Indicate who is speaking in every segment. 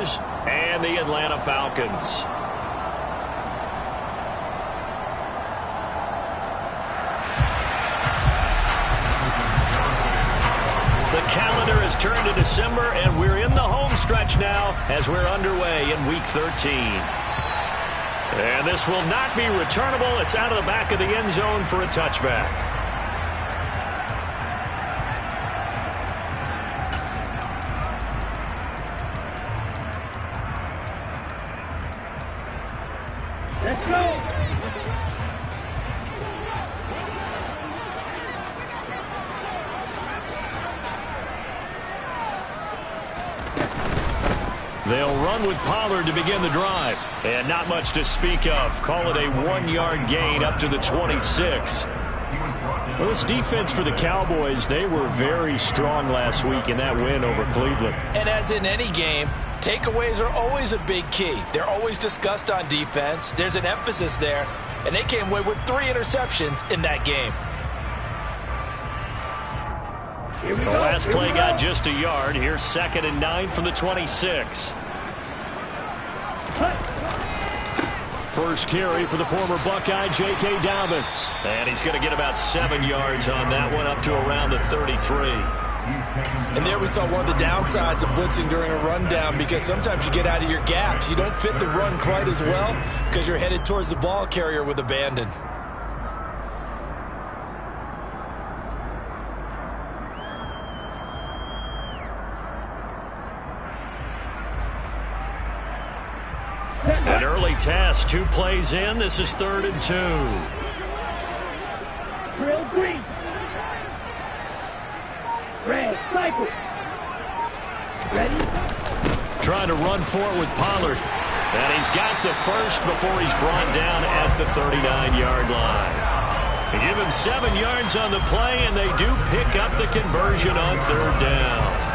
Speaker 1: Commanders and the Atlanta Falcons. The calendar has turned to December, and we're in the home stretch now as we're underway in Week 13. And this will not be returnable. It's out of the back of the end zone for a touchback.
Speaker 2: Let's go.
Speaker 1: They'll run with Pollard to begin the drive. And not much to speak of. Call it a 1-yard gain up to the 26. Well, this defense for the Cowboys, they were very strong last week in that win over Cleveland.
Speaker 3: And as in any game, takeaways are always a big key. They're always discussed on defense. There's an emphasis there. And they came away with 3 interceptions in that game.
Speaker 1: The last play got just a yard. Here's 2nd and 9 from the 26. First carry for the former Buckeye, J.K. Dobbins. And he's going to get about 7 yards on that one, up to around the 33.
Speaker 3: And there we saw one of the downsides of blitzing during a rundown, because sometimes you get out of your gaps. You don't fit the run quite as well because you're headed towards the ball carrier with abandon.
Speaker 1: An early test, 2 plays in. This is 3rd and 2.
Speaker 2: Real green. Red, cycle. Ready?
Speaker 1: Trying to run for it with Pollard. And he's got the first before he's brought down at the 39-yard line. They give him 7 yards on the play, and they do pick up the conversion on 3rd down.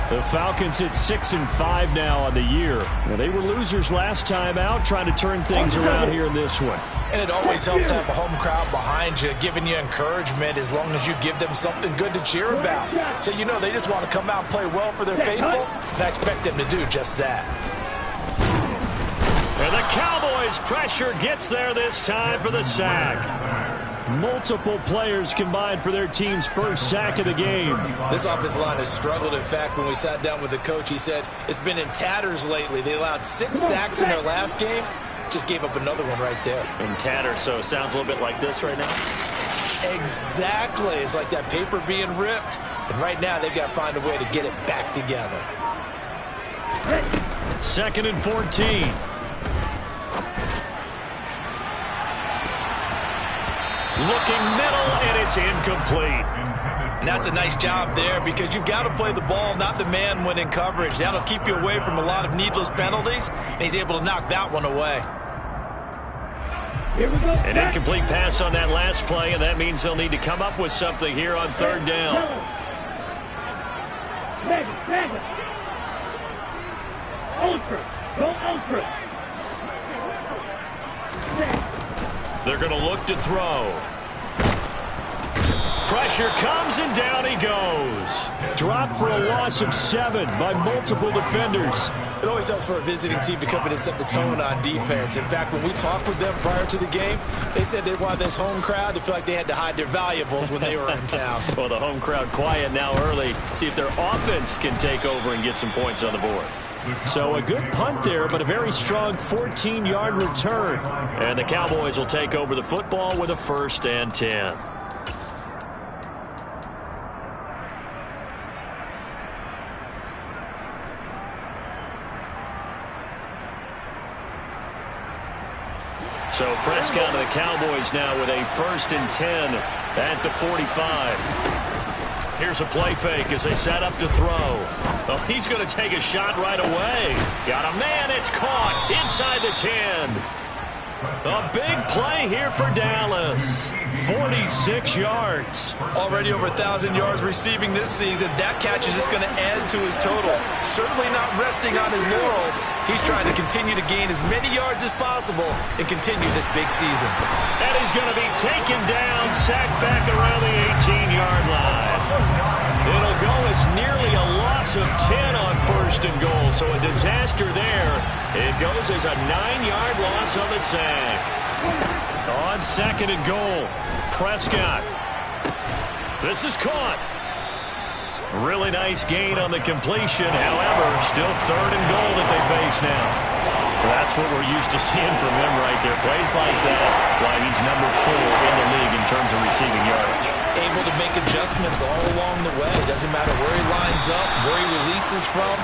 Speaker 1: The Falcons hit 6-5 now on the year. Well, they were losers last time out, trying to turn things around here in this one.
Speaker 3: And it always helps to have a home crowd behind you, giving you encouragement as long as you give them something good to cheer about. So you know they just want to come out and play well for their faithful, and I expect them to do just that.
Speaker 1: And the Cowboys' pressure gets there this time for the sack. Multiple players combined for their team's first sack of the game.
Speaker 3: This offensive line has struggled. In fact, when we sat down with the coach, he said it's been in tatters lately. They allowed 6 sacks in their last game. Just gave up another one right there.
Speaker 1: In tatters, so it sounds a little bit like this right now?
Speaker 3: Exactly. It's like that paper being ripped. And right now, they've got to find a way to get it back together.
Speaker 1: 2nd and 14. Looking middle, and it's incomplete.
Speaker 3: And that's a nice job there, because you've got to play the ball, not the man when in coverage. That'll keep you away from a lot of needless penalties, and he's able to knock that one away.
Speaker 2: Here we go.
Speaker 1: An incomplete pass on that last play, and that means they'll need to come up with something here on 3rd down.
Speaker 2: Mega. Ultra. Go ultra.
Speaker 1: They're going to look to throw. Pressure comes, and down he goes. Dropped for a loss of 7 by multiple defenders.
Speaker 3: It always helps for a visiting team to come in and set the tone on defense. In fact, when we talked with them prior to the game, they said they wanted this home crowd to feel like they had to hide their valuables when they were in town.
Speaker 1: Well, the home crowd quiet now early. See if their offense can take over and get some points on the board. So a good punt there, but a very strong 14-yard return. And the Cowboys will take over the football with a 1st and 10. So Prescott and the Cowboys now with a 1st and 10 at the 45. Here's a play fake as they set up to throw. Oh, he's going to take a shot right away. Got a man. It's caught inside the 10. A big play here for Dallas. 46 yards.
Speaker 3: Already over 1,000 yards receiving this season. That catch is just going to add to his total. Certainly not resting on his laurels. He's trying to continue to gain as many yards as possible and continue this big season.
Speaker 1: And he's going to be taken down, sacked back around the 18-yard line. It'll go as nearly a loss of 10 on 1st and goal, so a disaster there. It goes as a 9-yard loss on the sack. On 2nd and goal, Prescott. This is caught. Really nice gain on the completion. However, still 3rd and goal that they face now. That's what we're used to seeing from him right there. Plays like that, why he's number 4 in the league in terms of receiving yardage.
Speaker 3: Able to make adjustments all along the way. Doesn't matter where he lines up, where he releases from.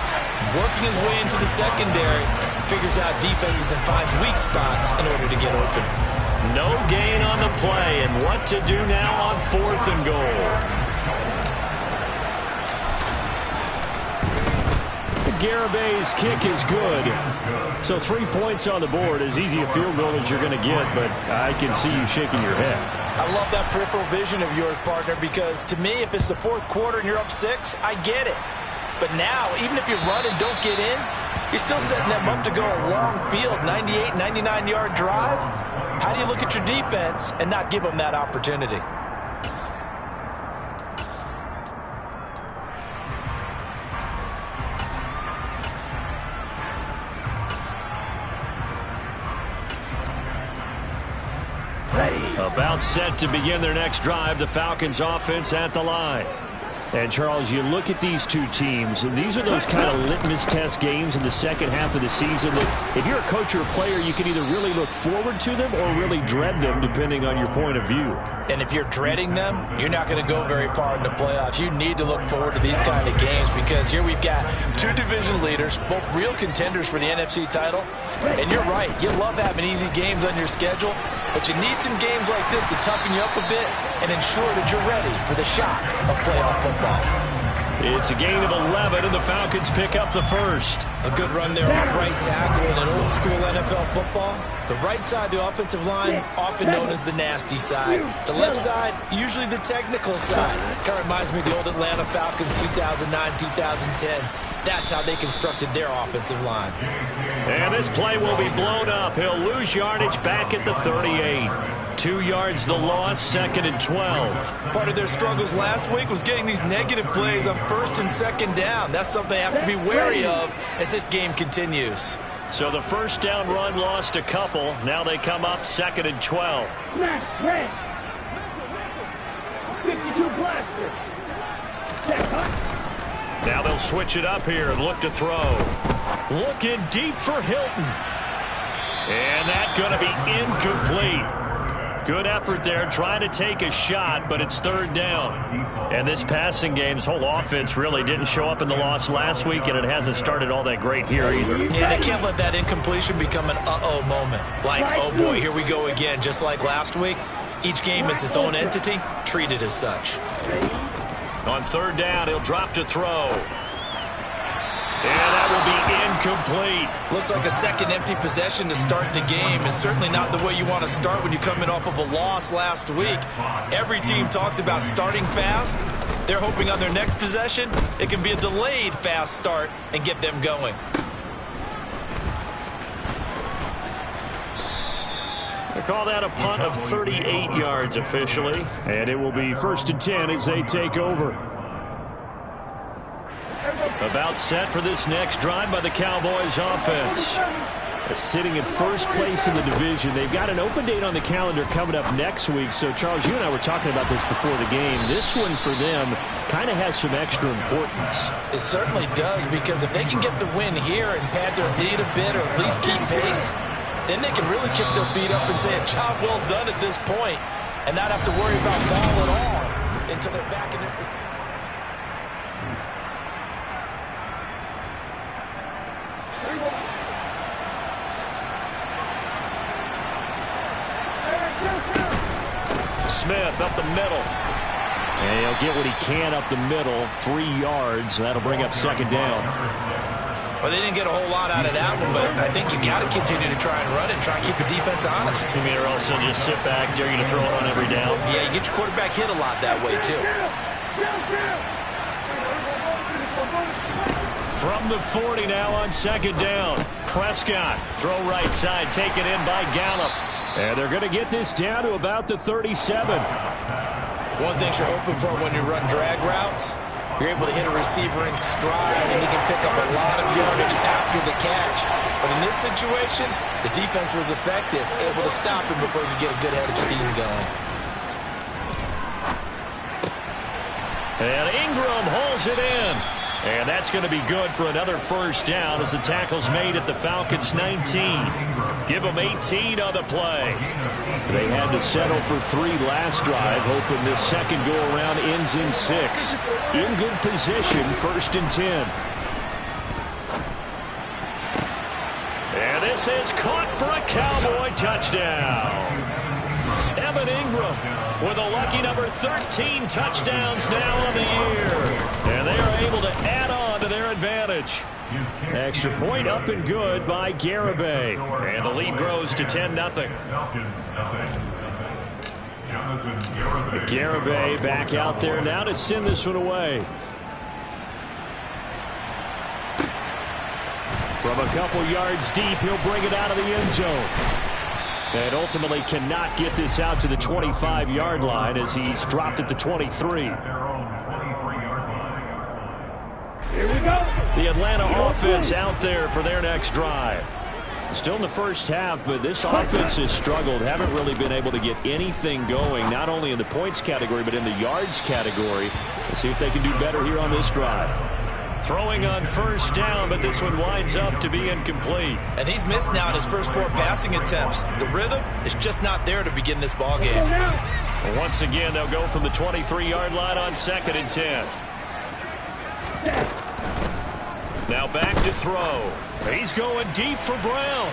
Speaker 3: Working his way into the secondary. Figures out defenses and finds weak spots in order to get open.
Speaker 1: No gain on the play, and what to do now on 4th and goal. Garabay's kick is good. So 3 points on the board. As easy a field goal as you're going to get, but I can see you shaking your head.
Speaker 3: I love that peripheral vision of yours, partner, because to me, if it's the 4th quarter and you're up 6, I get it. But now, even if you run and don't get in, you're still setting them up to go a long field, 98, 99-yard drive. How do you look at your defense and not give them that opportunity?
Speaker 1: About set to begin their next drive, the Falcons offense at the line. And, Charles, you look at these two teams, these are those kind of litmus test games in the second half of the season that if you're a coach or a player, you can either really look forward to them or really dread them, depending on your point of view.
Speaker 3: And if you're dreading them, you're not going to go very far in the playoffs. You need to look forward to these kind of games because here we've got 2 division leaders, both real contenders for the NFC title. And you're right, you love having easy games on your schedule, but you need some games like this to toughen you up a bit and ensure that you're ready for the shock of playoff football.
Speaker 1: It's a gain of 11, and the Falcons pick up the first.
Speaker 3: A good run there off right tackle in an old-school NFL football. The right side, the offensive line, often known as the nasty side. The left side, usually the technical side. Kind of reminds me of the old Atlanta Falcons 2009, 2010. That's how they constructed their offensive line.
Speaker 1: And this play will be blown up. He'll lose yardage back at the 38. 2 yards the loss, 2nd and 12.
Speaker 3: Part of their struggles last week was getting these negative plays on 1st and 2nd down. That's something they have to be wary of as this game continues.
Speaker 1: So the first down run lost a couple. Now they come up 2nd and 12.
Speaker 2: Smash, red. 52 blaster.
Speaker 1: Now they'll switch it up here and look to throw. Looking deep for Hilton. And that's going to be incomplete. Good effort there, trying to take a shot, but it's 3rd down. And this passing game's whole offense really didn't show up in the loss last week, and it hasn't started all that great here either.
Speaker 3: Yeah, they can't let that incompletion become an uh-oh moment. Like, oh boy, here we go again, just like last week. Each game is its own entity, treated as such.
Speaker 1: On 3rd down, he'll drop to throw. And that will be incomplete.
Speaker 3: Looks like a second empty possession to start the game, and certainly not the way you want to start when you're coming off of a loss last week. Every team talks about starting fast. They're hoping on their next possession, it can be a delayed fast start and get them going.
Speaker 1: They call that a punt of 38 yards officially, and it will be 1st and 10 as they take over. About set for this next drive by the Cowboys offense. Sitting in 1st place in the division. They've got an open date on the calendar coming up next week. So, Charles, you and I were talking about this before the game. This one for them kind of has some extra importance.
Speaker 3: It certainly does, because if they can get the win here and pad their lead a bit or at least keep pace, then they can really kick their feet up and say a job well done at this point and not have to worry about ball at all until they're back in their position.
Speaker 1: Smith up the middle. And he'll get what he can up the middle, 3 yards. That'll bring up 2nd down.
Speaker 3: Well, they didn't get a whole lot out of that one, but I think you got to continue to try and run it and try and keep the defense honest.
Speaker 1: You mean, or else they'll just sit back, dare you to throw it on every down?
Speaker 3: Yeah, you get your quarterback hit a lot that way, too.
Speaker 1: From the 40 now on second down. Prescott, throw right side, taken in by Gallup. And they're going to get this down to about the 37.
Speaker 3: One thing you're hoping for when you run drag routes, you're able to hit a receiver in stride, and he can pick up a lot of yardage after the catch. But in this situation, the defense was effective, able to stop him before he could get a good head of steam going.
Speaker 1: And Ingram hauls it in. And that's going to be good for another first down as the tackle's made at the Falcons' 19. Give them 18 on the play. They had to settle for 3 last drive, hoping this second go-around ends in 6. In good position, 1st and 10. And this is caught for a Cowboy touchdown. Evan Ingram with a lucky number 13 touchdowns now on the year. And they are able to add on to their advantage. Extra point up and good by Garibay. And the lead grows to 10-0. Garibay back out there now to send this one away. From a couple yards deep, he'll bring it out of the end zone. And ultimately cannot get this out to the 25-yard line as he's dropped at the 23.
Speaker 2: Here we go.
Speaker 1: The Atlanta offense out there for their next drive. Still in the first half, but this offense has struggled. Haven't really been able to get anything going, not only in the points category, but in the yards category. Let's see if they can do better here on this drive. Throwing on first down, but this one winds up to be incomplete.
Speaker 3: And he's missed now in his first 4 passing attempts. The rhythm is just not there to begin this ball game.
Speaker 1: Once again, they'll go from the 23-yard line on 2nd and 10. Now back to throw. He's going deep for Brown.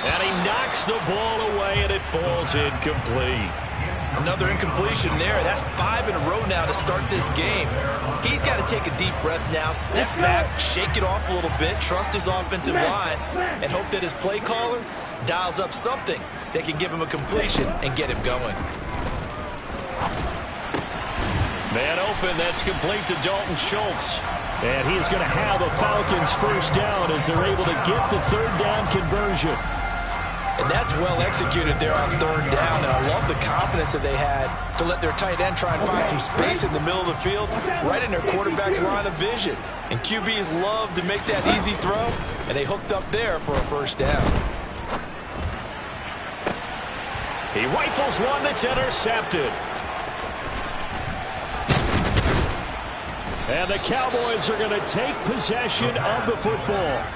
Speaker 1: And he knocks the ball away, and it falls incomplete.
Speaker 3: Another incompletion there. That's 5 in a row now to start this game. He's got to take a deep breath now, step back, shake it off a little bit, trust his offensive line, and hope that his play caller dials up something that can give him a completion and get him going.
Speaker 1: Man open, that's complete to Dalton Schultz. And he is going to have a Falcons first down as they're able to get the 3rd down conversion.
Speaker 3: And that's well executed there on 3rd down. And I love the confidence that they had to let their tight end try and find some space in the middle of the field, right in their quarterback's line of vision. And QBs love to make that easy throw, and they hooked up there for a first down.
Speaker 1: He rifles one that's intercepted. And the Cowboys are going to take possession of the football.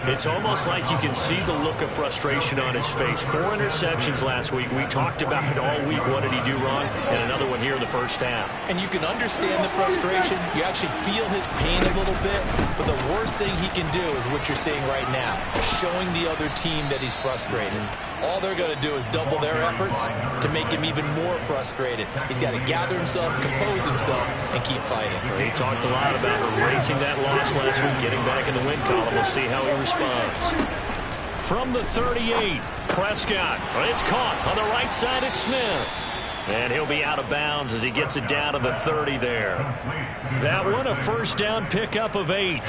Speaker 1: It's almost like you can see the look of frustration on his face. 4 interceptions last week. We talked about it all week. What did he do wrong? And another one here in the first half.
Speaker 3: And you can understand the frustration. You actually feel his pain a little bit. But the worst thing he can do is what you're seeing right now, showing the other team that he's frustrated. All they're going to do is double their efforts to make him even more frustrated. He's got to gather himself, compose himself, and keep fighting.
Speaker 1: He talked a lot about erasing that loss last week, getting back in the win column. We'll see how he responds. From the 38, Prescott. It's caught on the right side at Smith. And he'll be out of bounds as he gets it down to the 30 there. That one a first down pickup of 8.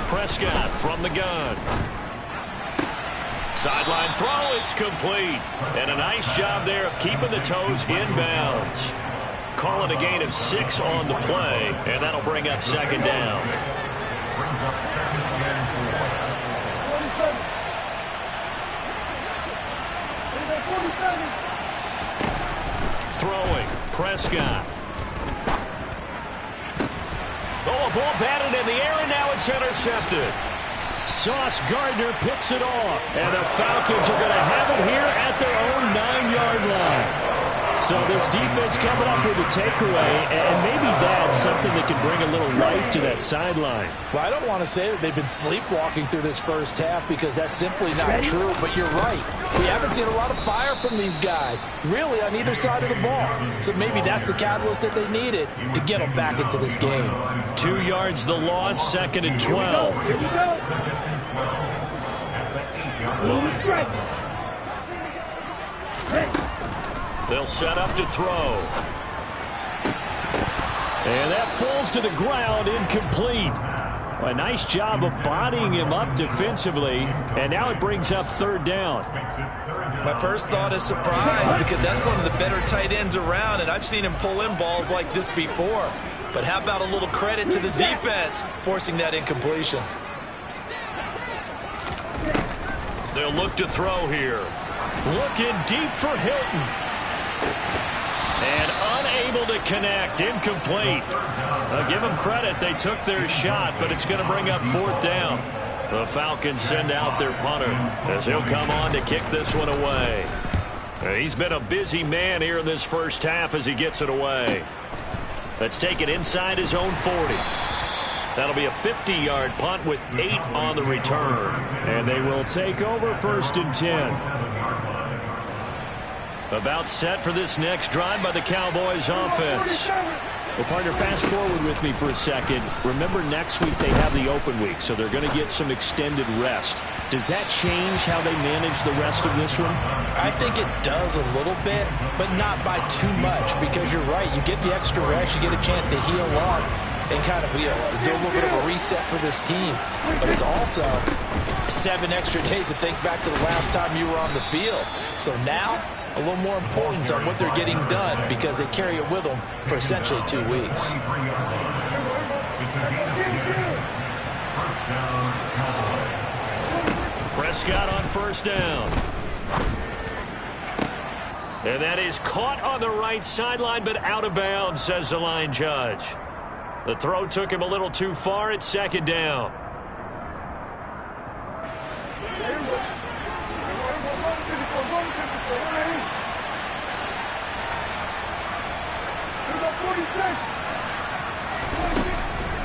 Speaker 1: Prescott from the gun. Sideline throw, it's complete. And a nice job there of keeping the toes inbounds. Calling a gain of 6 on the play, and that'll bring up 2nd down. Throwing, Prescott. Oh, a ball batted in the air, and now it's intercepted. Sauce Gardner picks it off, and the Falcons are going to have it here at their own 9-yard line. So this defense coming up with a takeaway, and maybe that's something that can bring a little life to that sideline.
Speaker 3: Well, I don't want to say that they've been sleepwalking through this first half because that's simply not true, but you're right. We haven't seen a lot of fire from these guys, really, on either side of the ball. So maybe that's the catalyst that they needed to get them back into this game.
Speaker 1: 2 yards the loss, 2nd and 12. They'll set up to throw. And that falls to the ground, incomplete. A nice job of bodying him up defensively, and now it brings up 3rd down.
Speaker 4: My first thought is surprise because that's one of the better tight ends around, and I've seen him pull in balls like this before. But how about a little credit to the defense forcing that incompletion?
Speaker 1: They'll look to throw here. Looking deep for Hilton. And unable to connect. Incomplete. I'll give them credit. They took their shot, but it's going to bring up 4th down. The Falcons send out their punter as he'll come on to kick this one away. He's been a busy man here in this first half as he gets it away. Let's take it inside his own 40. That'll be a 50-yard punt with 8 on the return. And they will take over 1st and 10. About set for this next drive by the Cowboys offense. Well, partner, fast forward with me for a second. Remember, next week they have the open week, so they're going to get some extended rest. Does that change how they manage the rest of this one?
Speaker 3: I think it does a little bit, but not by too much, because you're right. You get the extra rest, you get a chance to heal up and kind of do a little bit of a reset for this team. But it's also 7 extra days to think back to the last time you were on the field. So now, a little more importance on what they're getting done because they carry it with them for essentially 2 weeks.
Speaker 1: Prescott on 1st down. And that is caught on the right sideline, but out of bounds, says the line judge. The throw took him a little too far. It's 2nd down.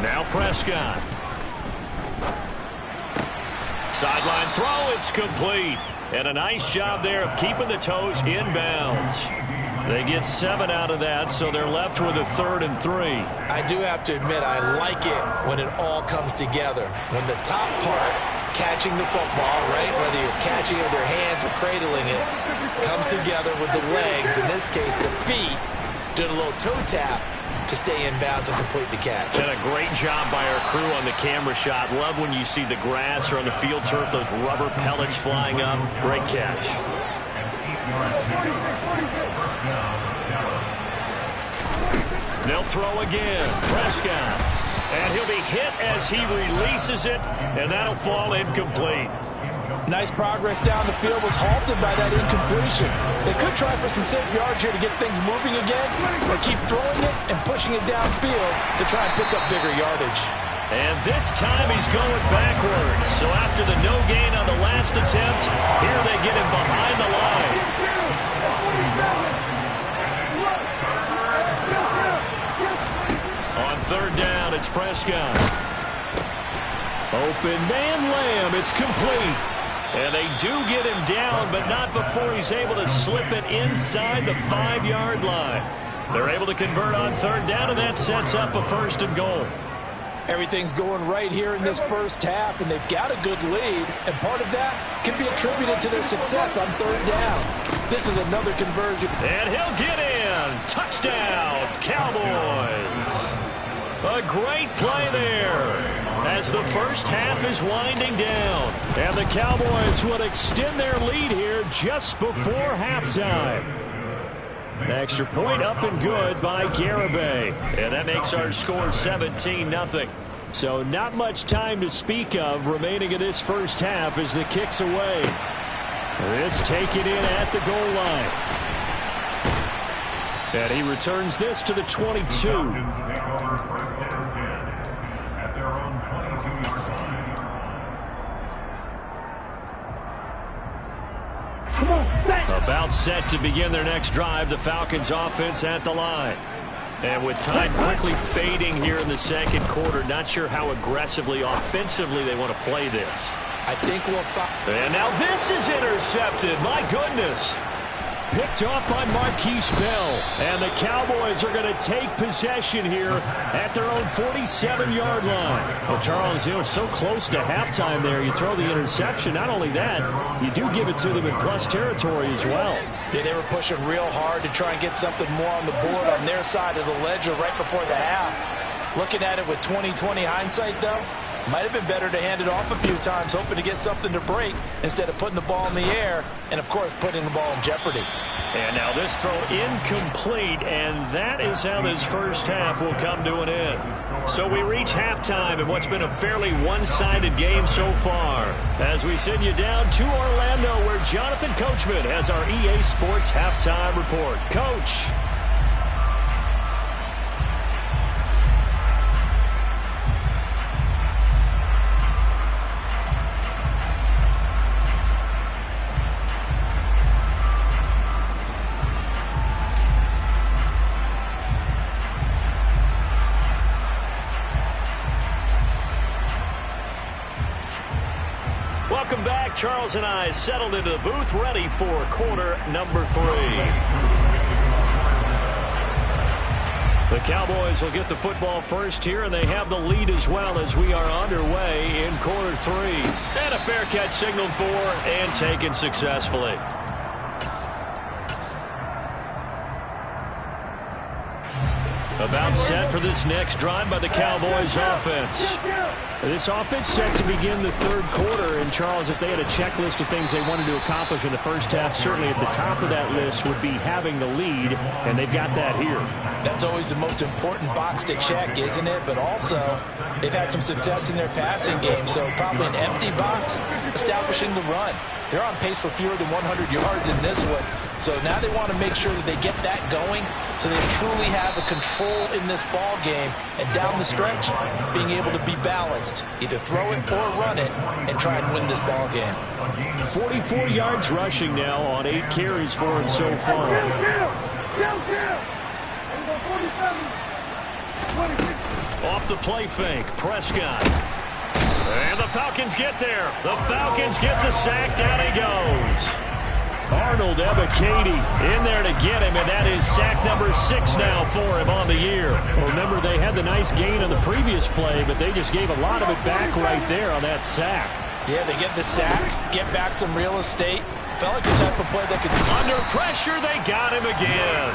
Speaker 1: Now Prescott. Sideline throw, it's complete. And a nice job there of keeping the toes inbounds. They get 7 out of that, so they're left with a 3rd and 3.
Speaker 4: I do have to admit, I like it when it all comes together. When the top part, catching the football, right, whether you're catching it with your hands or cradling it, comes together with the legs, in this case the feet, doing a little toe tap to stay in bounds and complete the catch.
Speaker 1: And a great job by our crew on the camera shot. Love when you see the grass or on the field turf, those rubber pellets flying up. Great catch. They'll throw again. Prescott. And he'll be hit as he releases it, and that'll fall incomplete.
Speaker 3: Nice progress down the field, was halted by that incompletion. They could try for some safe yards here to get things moving again, or keep throwing it and pushing it downfield to try and pick up bigger yardage.
Speaker 1: And this time he's going backwards. So after the no gain on the last attempt, here they get him behind the line. On 3rd down, it's Prescott. Open man Lamb, it's complete. And they do get him down, but not before he's able to slip it inside the 5-yard line. They're able to convert on 3rd down, and that sets up a 1st and goal.
Speaker 3: Everything's going right here in this first half, and they've got a good lead, and part of that can be attributed to their success on 3rd down. This is another conversion.
Speaker 1: And he'll get in. Touchdown, Cowboys. A great play there as the first half is winding down. And the Cowboys would extend their lead here just before halftime. Extra point up and good by Garibay. And that makes our score 17-0. So not much time to speak of remaining in this first half as the kick's away. This taken in at the goal line. And he returns this to the 22.
Speaker 2: Come on, set.
Speaker 1: About set to begin their next drive, the Falcons offense at the line. And with time quickly fading here in the second quarter, not sure how aggressively, offensively they want to play this.
Speaker 3: I think we'll find.
Speaker 1: And now this is intercepted. My goodness. Picked off by Marquise Bell. And the Cowboys are going to take possession here at their own 47-yard line. Well, Charles, you know, so close to halftime there. You throw the interception. Not only that, you do give it to them in plus territory as well.
Speaker 3: Yeah, they were pushing real hard to try and get something more on the board on their side of the ledger right before the half. Looking at it with 20/20 hindsight, though, might have been better to hand it off a few times, hoping to get something to break instead of putting the ball in the air and, of course, putting the ball in jeopardy.
Speaker 1: And now this throw incomplete, and that is how this first half will come to an end. So we reach halftime in what's been a fairly one-sided game so far, as we send you down to Orlando, where Jonathan Coachman has our EA Sports halftime report. Coach. Welcome back. Charles and I settled into the booth, ready for quarter number 3. The Cowboys will get the football first here, and they have the lead as well as we are underway in quarter 3. And a fair catch signaled for and taken successfully. About set for this next drive by the Cowboys offense. This offense set to begin the third quarter, and Charles, if they had a checklist of things they wanted to accomplish in the first half, certainly at the top of that list would be having the lead, and they've got that here.
Speaker 3: That's always the most important box to check, isn't it? But also, they've had some success in their passing game, so probably an empty box establishing the run. They're on pace for fewer than 100 yards in this one, so now they want to make sure that they get that going so they truly have a control in this ball game, and down the stretch, being able to be balanced, either throw it or run it, and try and win this ball game.
Speaker 1: 44 yards rushing now on 8 carries for him so far. Off the play fake, Prescott. And the Falcons get there. The Falcons get the sack. Down he goes. Arnold Ebiketie in there to get him, and that is sack number 6 now for him on the year. Well, remember, they had the nice gain on the previous play, but they just gave a lot of it back right there on that sack.
Speaker 3: Yeah, they get the sack, get back some real estate. Felt like the type of play that could...
Speaker 1: Under pressure, they got him again.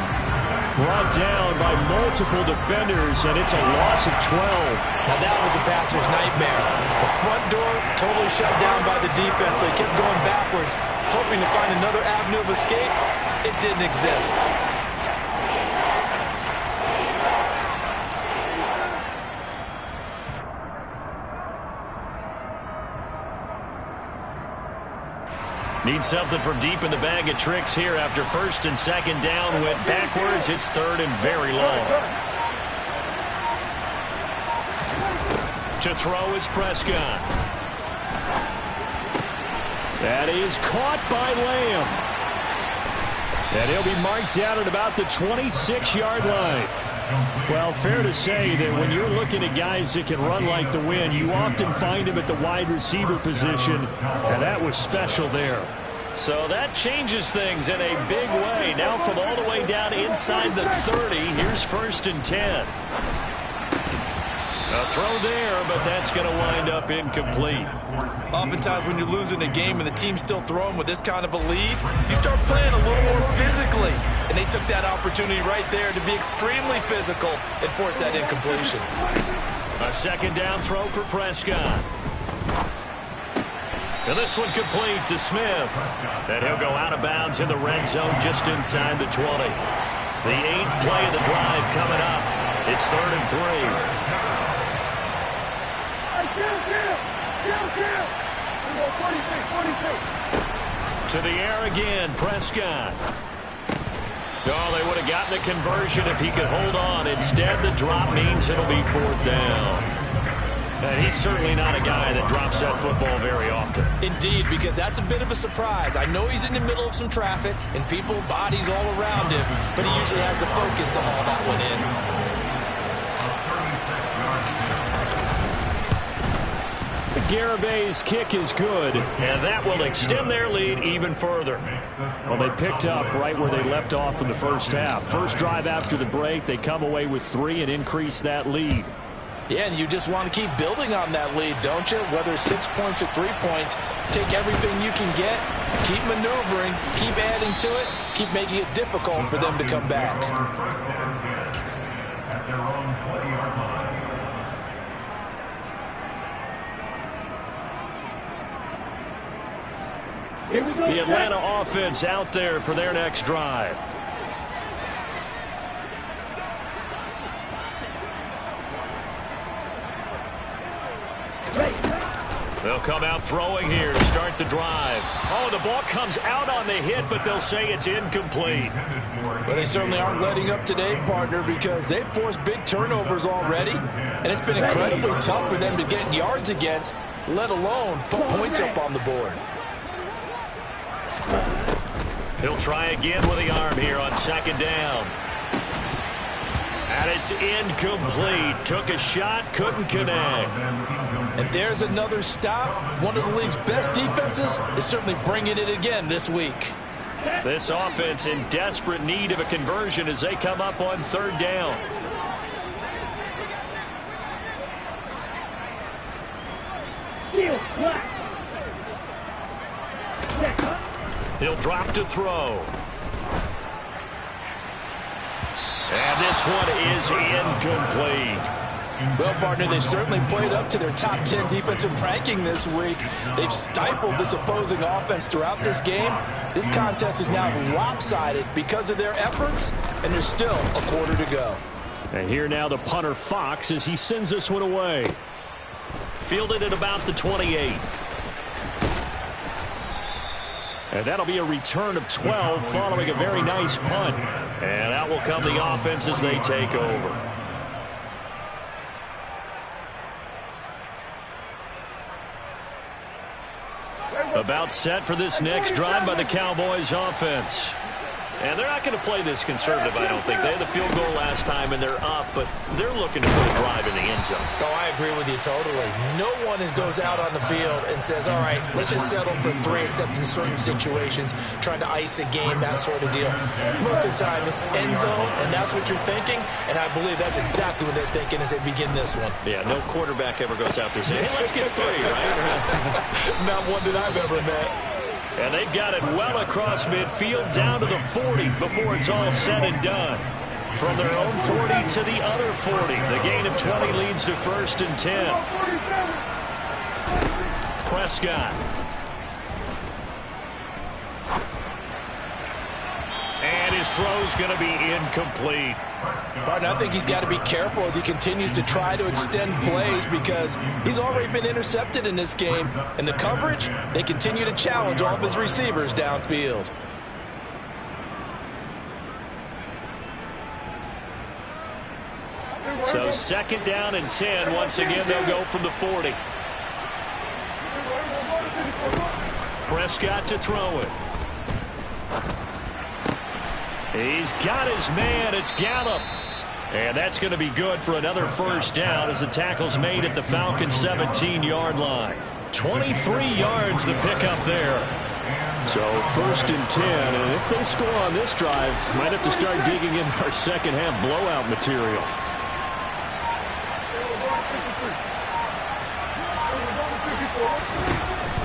Speaker 1: Brought down by multiple defenders, and it's a loss of 12.
Speaker 3: Now that was a passer's nightmare. The front door totally shut down by the defense, so he kept going backwards, hoping to find another avenue of escape. It didn't exist.
Speaker 1: Need something from deep in the bag of tricks here after first and second down went backwards. It's third and very long. To throw is Prescott. That is caught by Lamb. And he'll be marked down at about the 26-yard line. Well, fair to say that when you're looking at guys that can run like the wind, you often find them at the wide receiver position, and that was special there. So that changes things in a big way. Now from all the way down inside the 30, here's first and 10. A throw there, but that's going to wind up incomplete.
Speaker 3: Oftentimes when you're losing a game and the team's still throwing with this kind of a lead, you start playing a little more physically. And they took that opportunity right there to be extremely physical and force that incompletion.
Speaker 1: A second down throw for Prescott. And this one complete to Smith. And he'll go out of bounds in the red zone just inside the 20. The 8th play of the drive coming up. It's third and 3. To the air again, Prescott. Oh, they would have gotten a conversion if he could hold on. Instead, the drop means it'll be 4th down. And he's certainly not a guy that drops that football very often.
Speaker 3: Indeed, because that's a bit of a surprise. I know he's in the middle of some traffic and people, bodies all around him, but he usually has the focus to haul that one in.
Speaker 1: Garabay's kick is good, and that will extend their lead even further. Well, they picked up right where they left off in the first half. First drive after the break, they come away with 3 and increase that lead.
Speaker 3: Yeah, and you just want to keep building on that lead, don't you? Whether 6 points or 3 points, take everything you can get, keep maneuvering, keep adding to it, keep making it difficult for them to come back.
Speaker 1: The Atlanta offense out there for their next drive. They'll come out throwing here to start the drive. Oh, the ball comes out on the hit, but they'll say it's incomplete.
Speaker 3: But they certainly aren't letting up today, partner, because they've forced big turnovers already, and it's been incredibly tough for them to get yards against, let alone put points up on the board.
Speaker 1: He'll try again with the arm here on second down. And it's incomplete. Took a shot, couldn't connect.
Speaker 3: And there's another stop. One of the league's best defenses is certainly bringing it again this week.
Speaker 1: This offense in desperate need of a conversion as they come up on third down. He'll drop to throw. And this one is incomplete.
Speaker 3: Well, partner, they've certainly played up to their top 10 defensive ranking this week. They've stifled this opposing offense throughout this game. This contest is now lopsided because of their efforts, and there's still a quarter to go.
Speaker 1: And here now the punter Fox as he sends this one away. Fielded at about the 28. And that'll be a return of 12 following a very nice punt. And out will come the offense as they take over. About set for this next drive by the Cowboys offense. And they're not going to play this conservative, I don't think. They had the field goal last time, and they're up, but they're looking to put a drive in the end zone.
Speaker 3: Oh, I agree with you totally. No one goes out on the field and says, all right, let's just settle for 3, except in certain situations, trying to ice a game, that sort of deal. Most of the time, it's end zone, and that's what you're thinking, and I believe that's exactly what they're thinking as they begin this one.
Speaker 1: Yeah, no quarterback ever goes out there saying, hey, let's get 3, right?
Speaker 3: Not one that I've ever met.
Speaker 1: And they've got it well across midfield down to the 40 before it's all said and done. From their own 40 to the other 40. The gain of 20 leads to 1st and 10. Prescott. And his throw's going to be incomplete.
Speaker 3: Partner, I think he's got to be careful as he continues to try to extend plays because he's already been intercepted in this game. And the coverage, they continue to challenge all of his receivers downfield.
Speaker 1: So 2nd down and 10. Once again, they'll go from the 40. Prescott to throw it. He's got his man. It's Gallup. And that's going to be good for another 1st down as the tackle's made at the Falcons' 17-yard line. 23 yards the pickup there. So 1st and 10. And if they score on this drive, might have to start digging in our second half blowout material.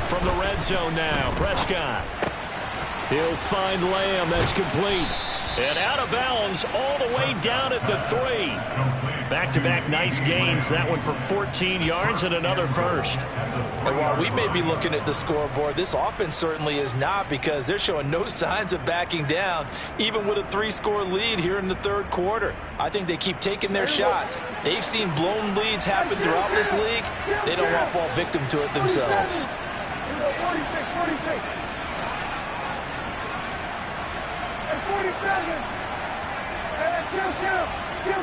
Speaker 1: From the red zone now, Prescott. He'll find Lamb. That's complete. And out of bounds all the way down at the 3. Back-to-back nice gains. That one for 14 yards and another 1st.
Speaker 3: And while we may be looking at the scoreboard, this offense certainly is not because they're showing no signs of backing down, even with a 3-score lead here in the 3rd quarter. I think they keep taking their shots. They've seen blown leads happen throughout this league. They don't want to fall victim to it themselves.
Speaker 2: 47.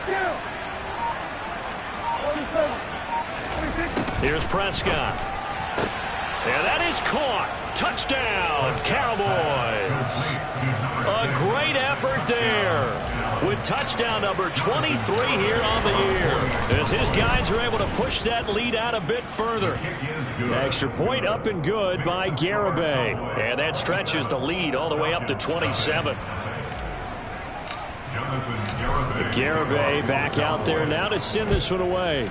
Speaker 2: Kill. 47. 26.
Speaker 1: Here's Prescott. And that is caught. Touchdown, Cowboys. A great effort there with touchdown number 23 here on the year, as his guys are able to push that lead out a bit further. Extra point up and good by Garibay. And that stretches the lead all the way up to 27. Garibay back out there now to send this one away.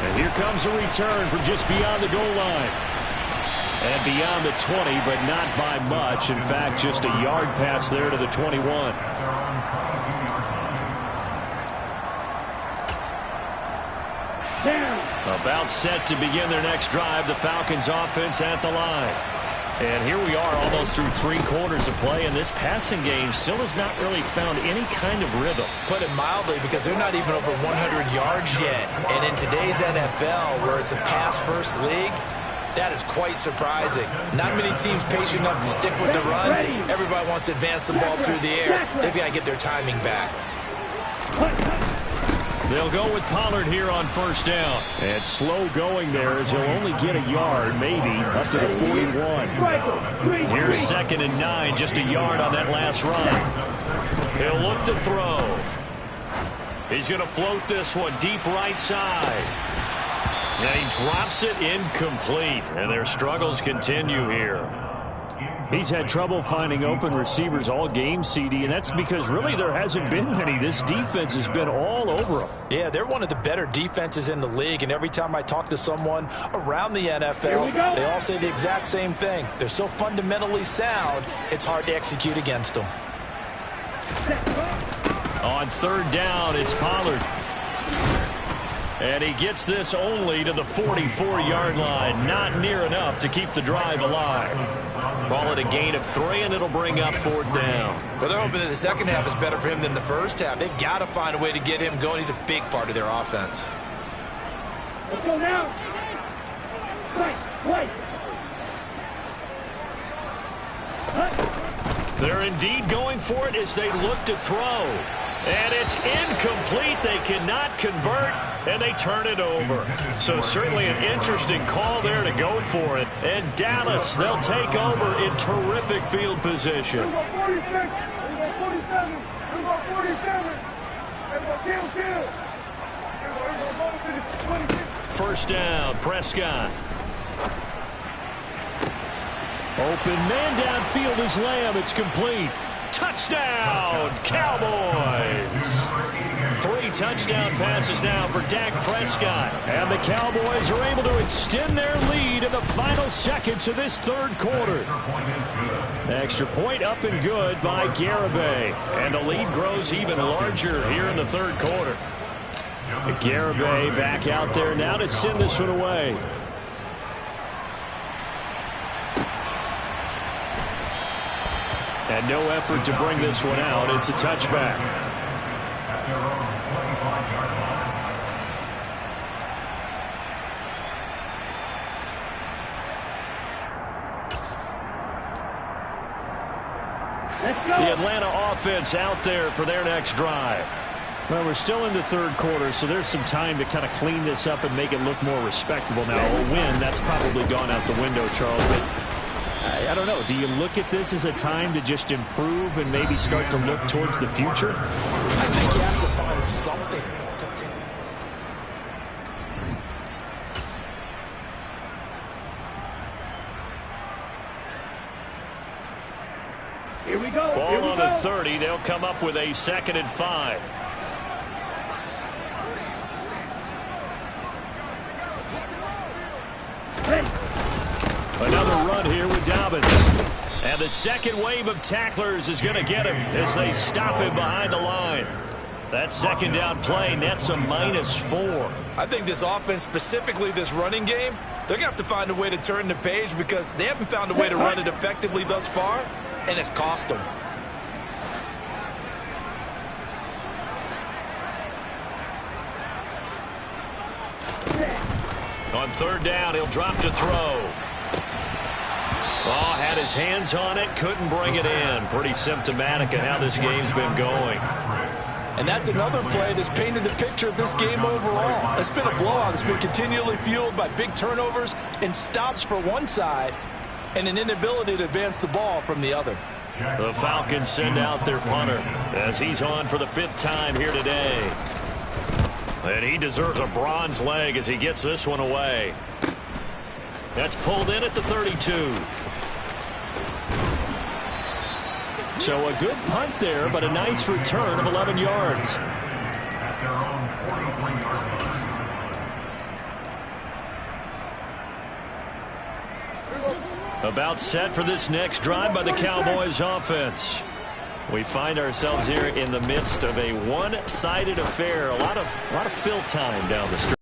Speaker 1: And here comes a return from just beyond the goal line. And beyond the 20, but not by much. In fact, just a yard pass there to the 21. About set to begin their next drive, the Falcons offense at the line. And here we are almost through 3 quarters of play, and this passing game still has not really found any kind of rhythm.
Speaker 3: Put it mildly, because they're not even over 100 yards yet. And in today's NFL, where it's a pass-first league, that is quite surprising. Not many teams patient enough to stick with the run. Everybody wants to advance the ball through the air. They've got to get their timing back.
Speaker 1: They'll go with Pollard here on first down. And slow going there, as he'll only get a yard, maybe, up to the 41. Here's 2nd and 9, just a yard on that last run. He'll look to throw. He's going to float this one deep right side. And he drops it incomplete. And their struggles continue here.
Speaker 2: He's had trouble finding open receivers all game, CD, and that's because really there hasn't been many. This defense has been all over him.
Speaker 3: Yeah, they're one of the better defenses in the league, and every time I talk to someone around the NFL, they all say the exact same thing. They're so fundamentally sound, it's hard to execute against them.
Speaker 1: On 3rd down, it's Pollard. And he gets this only to the 44-yard line. Not near enough to keep the drive alive. Call it a gain of 3, and it'll bring up 4th down.
Speaker 3: Well, they're hoping that the second half is better for him than the first half. They've got to find a way to get him going. He's a big part of their offense.
Speaker 2: Let's go now.
Speaker 1: They're indeed going for it as they look to throw. And it's incomplete. They cannot convert, and they turn it over. So certainly an interesting call there to go for it. And Dallas, they'll take over in terrific field position. First down, Prescott. Open man downfield is Lamb. It's complete. Touchdown, Cowboys. 3 touchdown passes now for Dak Prescott. And the Cowboys are able to extend their lead in the final seconds of this 3rd quarter. Extra point up and good by Garibay. And the lead grows even larger here in the 3rd quarter. Garibay back out there now to send this one away. And no effort to bring this one out. It's a touchback. The Atlanta offense out there for their next drive.
Speaker 2: Well, we're still in the 3rd quarter, so there's some time to kind of clean this up and make it look more respectable. Now, a win, that's probably gone out the window, Charles, but I don't know. Do you look at this as a time to just improve and maybe start to look towards the future?
Speaker 3: I think you have to find something.
Speaker 2: Here we go.
Speaker 1: Ball on the 30. They'll come up with a 2nd and 5. Another run here with Dobbins. And the second wave of tacklers is going to get him as they stop him behind the line. That 2nd down play nets a -4.
Speaker 3: I think this offense, specifically this running game, they're going to have to find a way to turn the page because they haven't found a way to run it effectively thus far, and it's cost them.
Speaker 1: On 3rd down, he'll drop to throw. Oh, had his hands on it, couldn't bring it in. Pretty symptomatic of how this game's been going.
Speaker 3: And that's another play that's painted the picture of this game overall. It's been a blowout. It's been continually fueled by big turnovers and stops for one side and an inability to advance the ball from the other.
Speaker 1: The Falcons send out their punter as he's on for the 5th time here today. And he deserves a bronze leg as he gets this one away. That's pulled in at the 32.
Speaker 2: So a good punt there, but a nice return of 11 yards.
Speaker 1: About set for this next drive by the Cowboys offense. We find ourselves here in the midst of a one-sided affair. A lot of fill time down the stretch.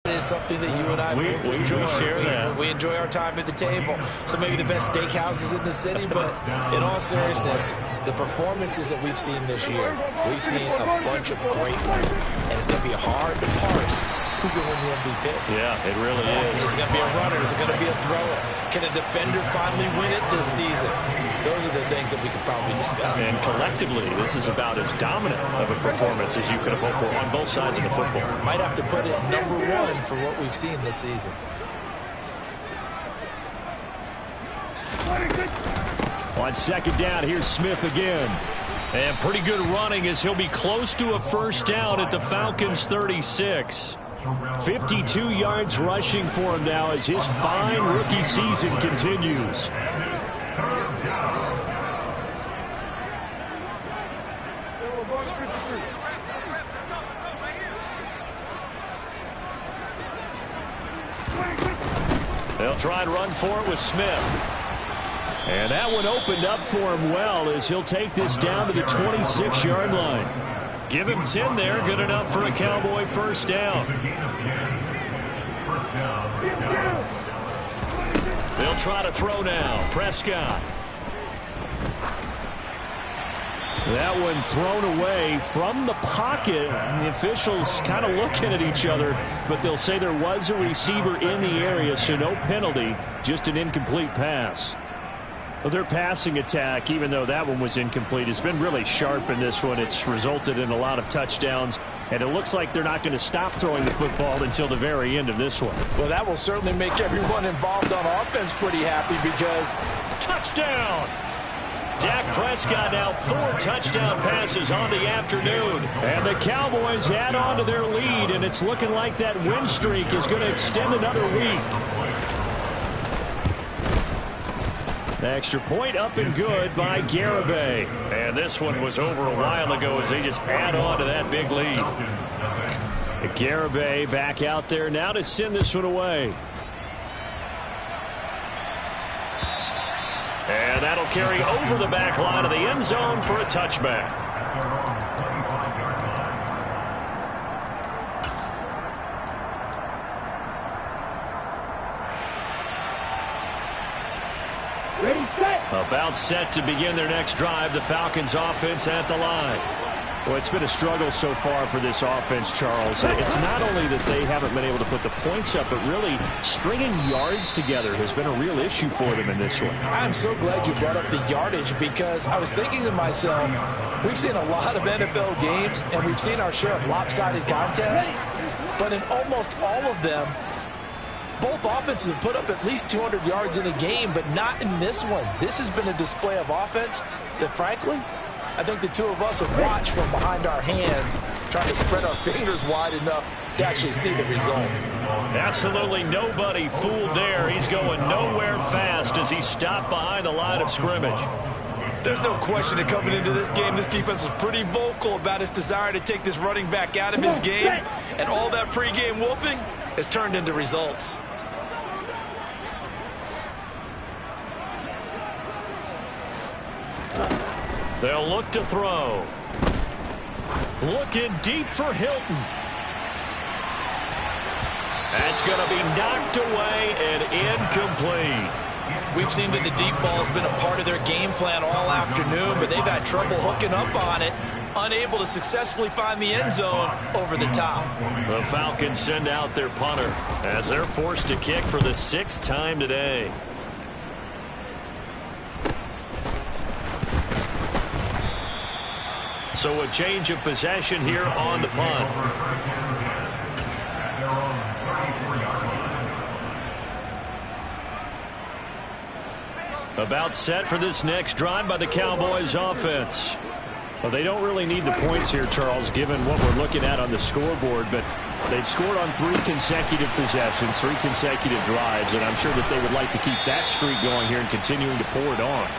Speaker 3: It is something that you and I both enjoy.
Speaker 1: We share that.
Speaker 3: We enjoy our time at the table. So maybe the best steakhouses in the city, but in all seriousness, the performances that we've seen this year, we've seen a bunch of great ones, and it's going to be hard to parse who's going to win the MVP.
Speaker 1: Yeah, it really is.
Speaker 3: Is it going to be a runner? Is it going to be a thrower? Can a defender finally win it this season? Those are the things that we could probably discuss.
Speaker 1: And collectively, this is about as dominant of a performance as you could have hoped for on both sides of the football.
Speaker 3: Might have to put it #1 for what we've seen this season.
Speaker 2: On second down, here's Smith again.
Speaker 1: And pretty good running as he'll be close to a first down at the Falcons' 36.
Speaker 2: 52 yards rushing for him now as his fine rookie season continues.
Speaker 1: They'll try and run for it with Smith.
Speaker 2: And that one opened up for him well as he'll take this down to the 26-yard line.
Speaker 1: Give him 10 there. Good enough for a Cowboy first down. They'll try to throw now. Prescott.
Speaker 2: That one thrown away from the pocket. The officials kind of looking at each other, but they'll say there was a receiver in the area, so no penalty, just an incomplete pass. Well, their passing attack, even though that one was incomplete, has been really sharp in this one. It's resulted in a lot of touchdowns, and it looks like they're not going to stop throwing the football until the very end of this one.
Speaker 3: Well, that will certainly make everyone involved on offense pretty happy because
Speaker 1: touchdown! Dak Prescott now 4 touchdown passes on the afternoon.
Speaker 2: And the Cowboys add on to their lead, and it's looking like that win streak is going to extend another week. The extra point up and good by Garibay.
Speaker 1: And this one was over a while ago as they just add on to that big lead.
Speaker 2: Garibay back out there now to send this one away.
Speaker 1: And that'll carry over the back line of the end zone for a touchback. About set to begin their next drive. The Falcons offense at the line.
Speaker 2: Well, it's been a struggle so far for this offense, Charles. It's not only that they haven't been able to put the points up, but really stringing yards together has been a real issue for them in this one.
Speaker 3: I'm so glad you brought up the yardage because I was thinking to myself, we've seen a lot of NFL games and we've seen our share of lopsided contests, but in almost all of them, both offenses have put up at least 200 yards in a game, but not in this one. This has been a display of offense that, frankly, I think the two of us have watched from behind our hands, trying to spread our fingers wide enough to actually see the result.
Speaker 1: Absolutely nobody fooled there. He's going nowhere fast as he stopped behind the line of scrimmage.
Speaker 3: There's no question that coming into this game, this defense was pretty vocal about its desire to take this running back out of his game, and all that pregame whooping has turned into results.
Speaker 1: They'll look to throw. Looking deep for Hilton. That's going to be knocked away and incomplete.
Speaker 3: We've seen that the deep ball has been a part of their game plan all afternoon, but they've had trouble hooking up on it, unable to successfully find the end zone over the top.
Speaker 1: The Falcons send out their punter as they're forced to kick for the 6th time today. So a change of possession here on the punt. About set for this next drive by the Cowboys offense. Well, they don't really need the points here, Charles, given what we're looking at on the scoreboard, but they've scored on 3 consecutive possessions, 3 consecutive drives, and I'm sure that they would like to keep that streak going here and continuing to pour it on.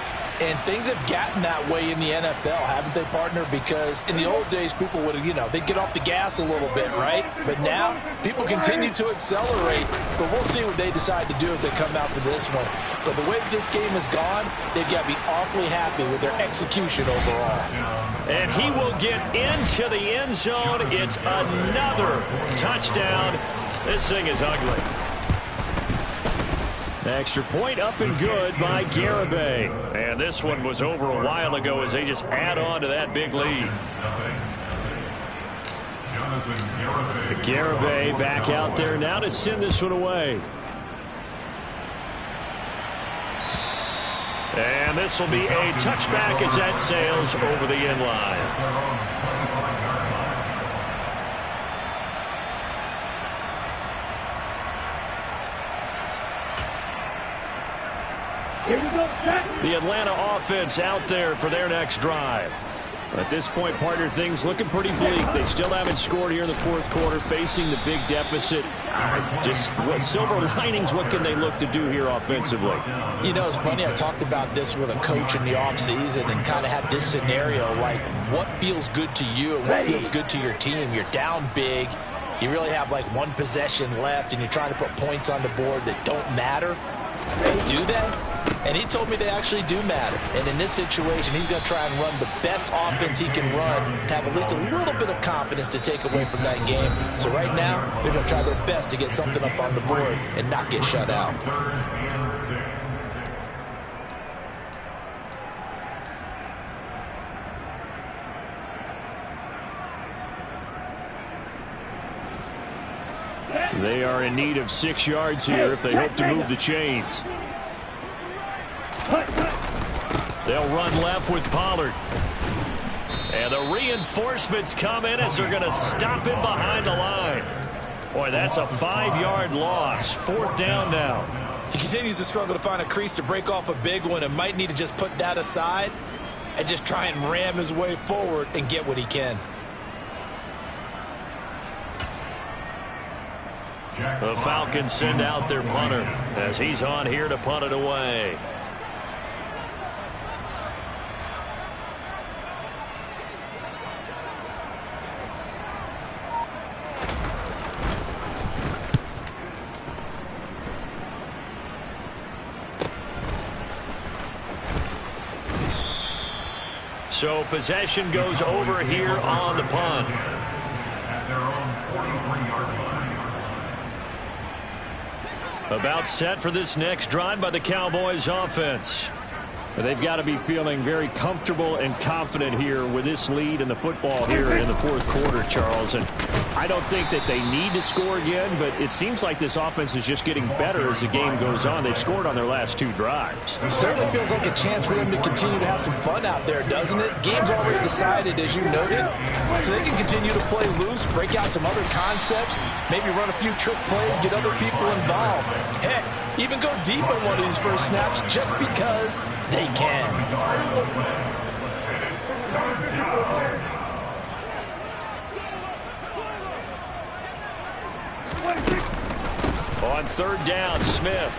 Speaker 3: And things have gotten that way in the NFL, haven't they, partner? Because in the old days, people would, they'd get off the gas a little bit, right? But now, people continue to accelerate. But we'll see what they decide to do as they come out to this one. But the way this game has gone, they've got to be awfully happy with their execution overall.
Speaker 1: And he will get into the end zone. It's another touchdown. This thing is ugly.
Speaker 2: Extra point up and good by Garibay.
Speaker 1: And this one was over a while ago as they just add on to that big lead.
Speaker 2: Garibay back out there now to send this one away.
Speaker 1: And this will be a touchback as that sails over the end line. The Atlanta offense out there for their next drive.
Speaker 2: At this point, partner, things looking pretty bleak. They still haven't scored here in the fourth quarter, facing the big deficit. Just what silver linings, what can they look to do here offensively?
Speaker 3: It's funny, I talked about this with a coach in the offseason and kind of had this scenario, like what feels good to you and what feels good to your team. You're down big. You really have like 1 possession left, and you're trying to put points on the board that don't matter. Do they? And he told me they actually do matter. And in this situation, he's going to try and run the best offense he can run, have at least a little bit of confidence to take away from that game. So right now, they're going to try their best to get something up on the board and not get shut out.
Speaker 2: They are in need of 6 yards here if they hope to move the chains.
Speaker 1: They'll run left with Pollard. And the reinforcements come in as they're going to stop him behind the line. Boy, that's a 5-yard loss. 4th down now.
Speaker 3: He continues to struggle to find a crease to break off a big one and might need to just put that aside and just try and ram his way forward and get what he can.
Speaker 1: The Falcons send out their punter as he's on here to punt it away. So possession goes over here on the punt. About set for this next drive by the Cowboys offense.
Speaker 2: They've got to be feeling very comfortable and confident here with this lead in the football here in the fourth quarter, Charles. And I don't think that they need to score again, but it seems like this offense is just getting better as the game goes on. They've scored on their last 2 drives.
Speaker 3: It certainly feels like a chance for them to continue to have some fun out there, doesn't it? Game's already decided, as you noted, so they can continue to play loose, break out some other concepts, maybe run a few trick plays, get other people involved. Heck, even go deep on one of these first snaps just because they can.
Speaker 1: On 3rd down, Smith.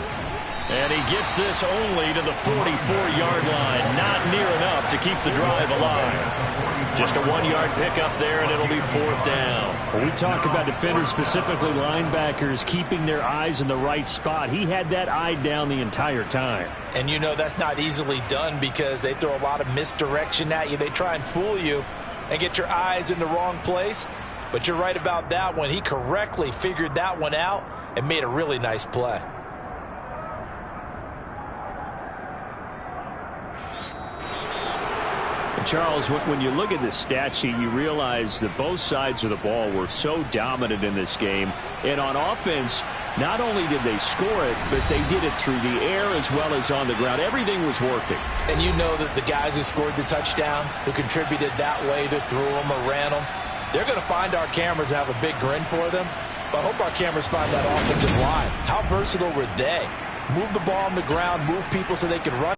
Speaker 1: And he gets this only to the 44-yard line. Not near enough to keep the drive alive. Just a 1-yard pickup there, and it'll be 4th down.
Speaker 2: When we talk about defenders, specifically linebackers, keeping their eyes in the right spot, he had that eye down the entire time.
Speaker 3: And that's not easily done because they throw a lot of misdirection at you. They try and fool you and get your eyes in the wrong place. But you're right about that one. He correctly figured that one out and made a really nice play.
Speaker 2: Charles, when you look at the stat sheet, you realize that both sides of the ball were so dominant in this game. And on offense, Not only did they score it, but they did it through the air as well as on the ground. Everything was working.
Speaker 3: And you know that the guys who scored the touchdowns, who contributed that way, either threw them or ran them, they're going to find our cameras and have a big grin for them. But I hope our cameras find that offensive line. How versatile were they? Move the ball on the ground, move people so they can run